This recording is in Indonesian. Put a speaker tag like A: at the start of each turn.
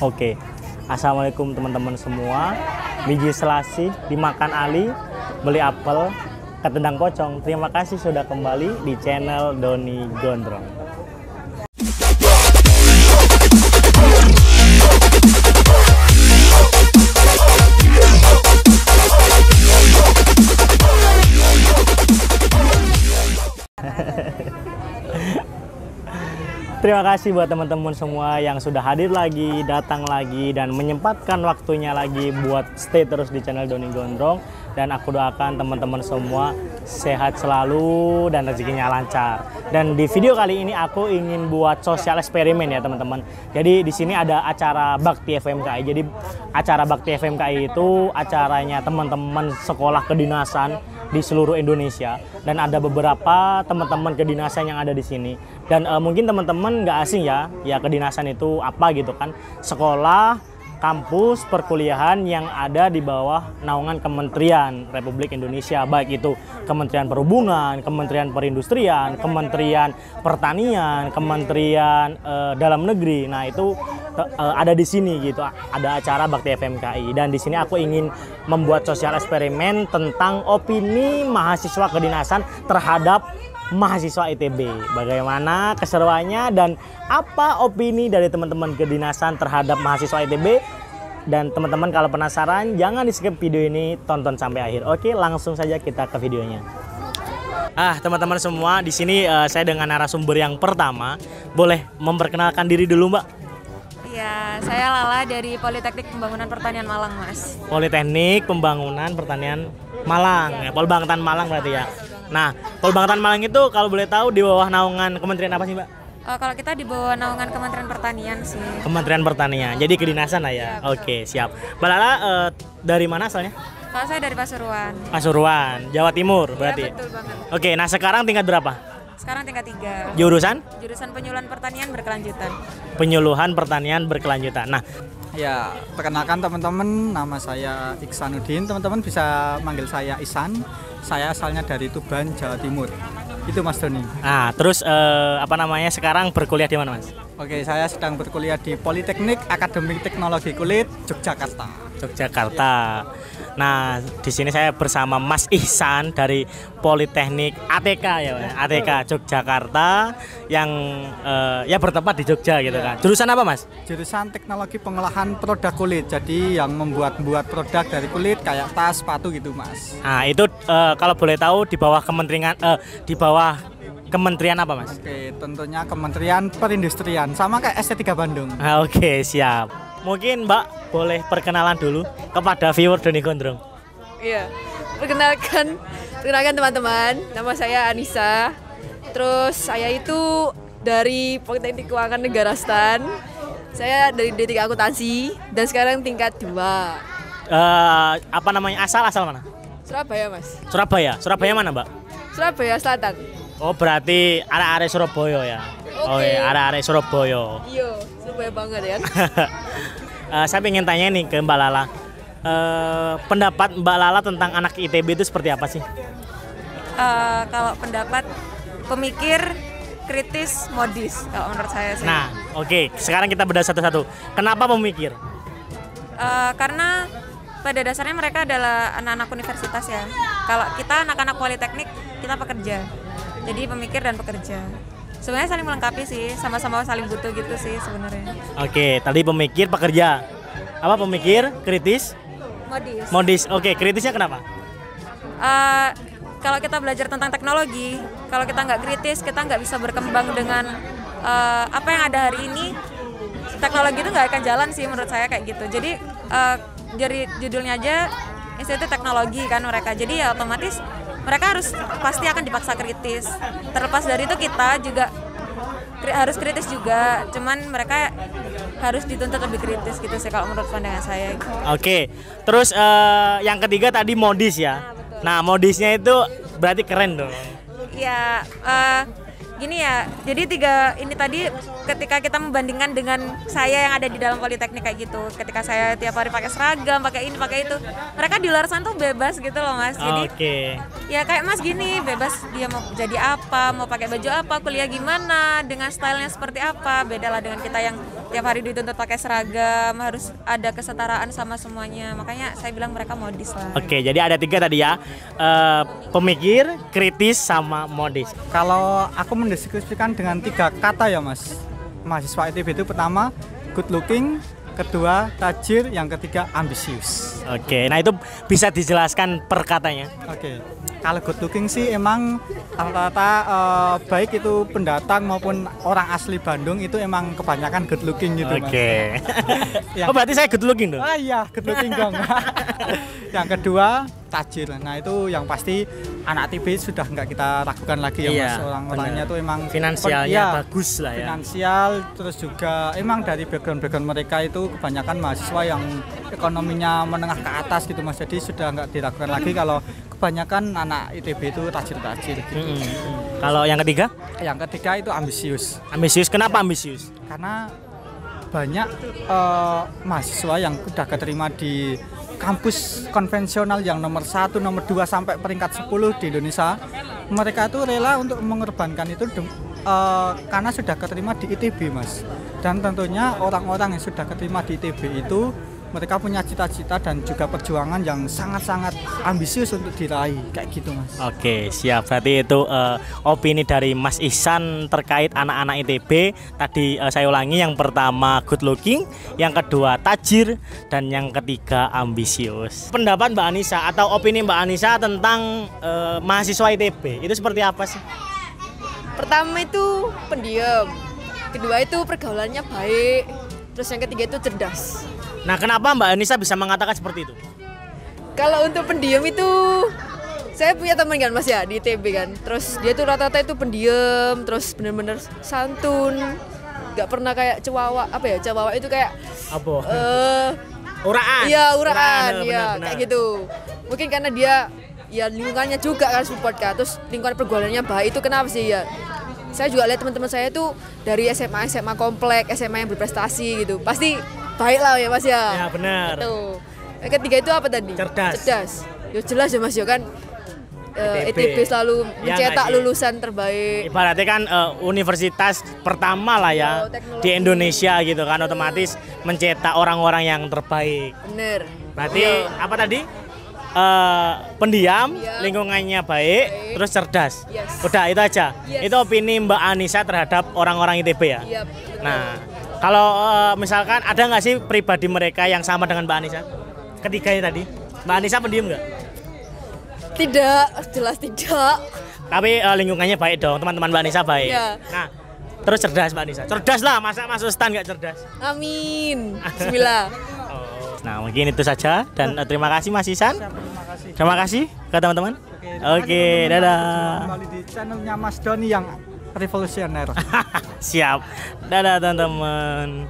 A: Oke. Assalamualaikum teman-teman semua. Biji selasih dimakan Ali, beli apel, ketendang pocong. Terima kasih sudah kembali di channel Doni Gondrong. Terima kasih buat teman-teman semua yang sudah hadir lagi, datang lagi, dan menyempatkan waktunya lagi buat stay terus di channel Doni Gondrong. Dan aku doakan teman-teman semua sehat selalu dan rezekinya lancar. Dan di video kali ini aku ingin buat sosial eksperimen ya teman-teman. Jadi di sini ada acara Bakti FMKI. Jadi acara Bakti FMKI itu acaranya teman-teman sekolah kedinasan di seluruh Indonesia, dan ada beberapa teman-teman kedinasan yang ada di sini. Dan mungkin teman-teman nggak asing ya kedinasan itu apa gitu kan, sekolah, kampus, perkuliahan yang ada di bawah naungan Kementerian Republik Indonesia, baik itu Kementerian Perhubungan, Kementerian Perindustrian, Kementerian Pertanian, Kementerian Dalam Negeri. Nah itu ada di sini gitu, ada acara Bakti FMKI. Dan di sini aku ingin membuat sosial eksperimen tentang opini mahasiswa kedinasan terhadap mahasiswa ITB. Bagaimana keseruannya dan apa opini dari teman-teman kedinasan terhadap mahasiswa ITB. Dan teman-teman kalau penasaran jangan di skip video ini, tonton sampai akhir. Oke, langsung saja kita ke videonya. Teman-teman semua, di sini saya dengan narasumber yang pertama. Boleh memperkenalkan diri dulu, Mbak?
B: Ya, saya Lala dari Politeknik Pembangunan Pertanian Malang, Mas.
A: Politeknik Pembangunan Pertanian Malang, ya, Polbangtan Malang berarti ya. Nah, Polbangtan Malang itu kalau boleh tahu di bawah naungan kementerian apa sih, Mbak?
B: Kalau kita di bawah naungan Kementerian Pertanian sih.
A: Kementerian Pertanian, jadi kedinasan lah ya.
B: Ya,
A: oke, siap. Mbak Lala dari mana asalnya?
B: Kalau saya dari Pasuruan.
A: Pasuruan, Jawa Timur berarti.
B: Ya, betul banget.
A: Oke, nah sekarang tingkat berapa?
B: Sekarang tingkat 3.
A: Jurusan?
B: Jurusan Penyuluhan Pertanian Berkelanjutan.
A: Penyuluhan Pertanian Berkelanjutan. Nah,
C: ya, perkenalkan teman-teman, nama saya Iksanuddin. Teman-teman bisa manggil saya Isan. Saya asalnya dari Tuban, Jawa Timur. Itu Mas Doni.
A: nah terus sekarang berkuliah di mana, Mas?
C: Oke, saya sedang berkuliah di Politeknik Akademik Teknologi Kulit, Yogyakarta.
A: Yogyakarta. Nah, di sini saya bersama Mas Ihsan dari Politeknik ATK ya, ATK Yogyakarta yang ya bertempat di Jogja gitu kan. Jurusan apa, Mas?
C: Jurusan Teknologi Pengolahan Produk Kulit. Jadi yang membuat produk dari kulit kayak tas, sepatu gitu, Mas.
A: Nah, itu kalau boleh tahu di bawah Kementerian apa, Mas?
C: Oke, tentunya Kementerian Perindustrian, sama kayak ST3 Bandung.
A: Oke, siap. Mungkin Mbak boleh perkenalan dulu kepada viewer Doni Gondrong.
D: Iya, perkenalkan teman-teman, nama saya Anissa. Terus saya itu dari Politeknik Keuangan Negara STAN. Saya dari D3 Akuntansi dan sekarang tingkat 2.
A: Asal mana?
D: Surabaya, Mas.
A: Surabaya mana, Mbak?
D: Surabaya Selatan.
A: Oh, berarti arek-arek Surabaya ya.
D: Oke.
A: Oh iya, arek-arek Surabaya.
D: Iya, Surabaya banget ya.
A: Saya ingin tanya nih ke Mbak Lala. Pendapat Mbak Lala tentang anak ITB itu seperti apa sih?
B: Kalau pendapat pemikir, kritis, modis kalau menurut saya sih.
A: Nah, oke. Sekarang kita bedah satu-satu. Kenapa pemikir?
B: Karena pada dasarnya mereka adalah anak-anak universitas ya. Kalau kita anak-anak politeknik, kita pekerja. Jadi pemikir dan pekerja. Sebenarnya saling melengkapi sih, sama-sama saling butuh gitu sih sebenarnya.
A: Oke, tadi pemikir, pekerja. Apa pemikir, kritis,
B: Modis.
A: modis. Oke, kritisnya kenapa?
B: Kalau kita belajar tentang teknologi, kalau kita nggak kritis, kita nggak bisa berkembang dengan apa yang ada hari ini. Teknologi itu nggak akan jalan sih menurut saya kayak gitu. Jadi dari judulnya aja Institut Teknologi kan mereka. Jadi ya otomatis mereka pasti akan dipaksa kritis. Terlepas dari itu kita juga harus kritis juga. Cuman mereka harus dituntut lebih kritis gitu sih kalau menurut pandangan saya.
A: Oke. Terus yang ketiga tadi modis ya. Nah, modisnya itu berarti keren dong.
B: Ya, gini ya. Jadi ini tadi ketika kita membandingkan dengan saya yang ada di dalam politeknik kayak gitu. Ketika saya tiap hari pakai seragam, pakai ini, pakai itu. Mereka di luar sana tuh bebas gitu loh, Mas. Jadi ya kayak Mas gini, bebas dia mau jadi apa, mau pakai baju apa, kuliah gimana, dengan stylenya seperti apa. Beda lah dengan kita yang tiap hari dituntut pakai seragam, harus ada kesetaraan sama semuanya. Makanya saya bilang mereka modis lah.
A: Oke, jadi ada 3 tadi ya. Pemikir, kritis, sama modis.
C: Kalau aku mendeskripsikan dengan 3 kata ya Mas, mahasiswa ITB itu pertama good looking, kedua tajir, yang ketiga ambisius.
A: Oke, nah itu bisa dijelaskan per katanya.
C: Oke, kalau good looking sih emang rata-rata baik itu pendatang maupun orang asli Bandung itu emang kebanyakan good looking gitu Mas.
A: Oke.
C: Yang-
A: Oh berarti saya good looking dong?
C: Ah iya, good looking dong. Yang kedua tajir. Nah itu yang pasti anak ITB sudah nggak kita ragukan lagi ya
A: Iya,
C: Mas. Orang-orangnya
A: benar.
C: tuh emang
A: Finansialnya
C: iya,
A: bagus lah ya.
C: finansial, terus juga emang dari background mereka itu kebanyakan mahasiswa yang ekonominya menengah ke atas gitu Mas. Jadi sudah nggak diragukan lagi kalau kebanyakan anak ITB itu tajir-tajir gitu.
A: Kalau yang ketiga?
C: Yang ketiga itu ambisius.
A: Ambisius. Kenapa ambisius?
C: Karena banyak mahasiswa yang udah keterima di kampus konvensional yang nomor 1, nomor 2 sampai peringkat 10 di Indonesia. Mereka itu rela untuk mengorbankan itu karena sudah keterima di ITB Mas. Dan tentunya orang-orang yang sudah keterima di ITB itu mereka punya cita-cita dan juga perjuangan yang sangat-sangat ambisius untuk diraih kayak gitu Mas.
A: Oke, siap. Berarti itu opini dari Mas Ihsan terkait anak-anak ITB. Tadi saya ulangi, yang pertama good looking, yang kedua tajir, dan yang ketiga ambisius. Pendapat Mbak Anissa atau opini Mbak Anissa tentang mahasiswa ITB itu seperti apa sih?
D: Pertama itu pendiam, kedua itu pergaulannya baik, terus yang ketiga itu cerdas.
A: Nah, kenapa Mbak Anissa bisa mengatakan seperti itu?
D: Kalau untuk pendiam itu saya punya teman kan Mas ya di ITB kan. Terus dia tuh rata-rata itu pendiam, terus bener-bener santun. Gak pernah kayak cewawa, apa ya? Cewawa itu kayak
A: Apa?
D: uraan. Iya, uraan, iya,
A: benar-benar.
D: kayak gitu. Mungkin karena dia ya lingkungannya juga kan support kan. Terus lingkungan pergaulannya baik itu kenapa sih ya? Saya juga lihat teman-teman saya tuh dari SMA komplek, SMA yang berprestasi gitu. Pasti baik lah ya Mas ya.
A: Ya, benar.
D: Tuh. Yang ketiga itu apa tadi?
A: Cerdas.
D: Ya jelas ya Mas ya kan. ITB selalu
A: Ya,
D: mencetak
A: nggak sih?
D: lulusan terbaik.
A: Ibaratnya kan universitas pertama lah ya
D: Oh, teknologi.
A: di Indonesia gitu kan, otomatis mencetak orang-orang yang terbaik.
D: Bener.
A: Berarti
D: Iya.
A: apa tadi? Pendiam,
D: Pendiam,
A: lingkungannya baik, terus cerdas.
D: Yes.
A: Udah itu aja.
D: Yes.
A: Itu opini Mbak Anissa terhadap orang-orang ITB ya.
D: Iya. betul.
A: Nah, kalau misalkan ada nggak sih pribadi mereka yang sama dengan Mbak Anissa? Ketiganya tadi, Mbak Anissa pendiam nggak?
D: Tidak, jelas tidak.
A: Tapi lingkungannya baik dong, teman-teman Mbak Anissa baik.
D: Iya.
A: Nah, terus cerdas Mbak Anissa. Cerdas lah, masa masuk stan nggak cerdas?
D: Amin. Bismillah.
A: Nah, mungkin itu saja dan terima kasih Mas Ihsan.
C: Terima kasih.
A: Terima kasih ke teman-teman. Oke, dadah.
C: Kembali di channelnya Mas Doni yang revolusioner.
A: Siap. Dadah teman-teman.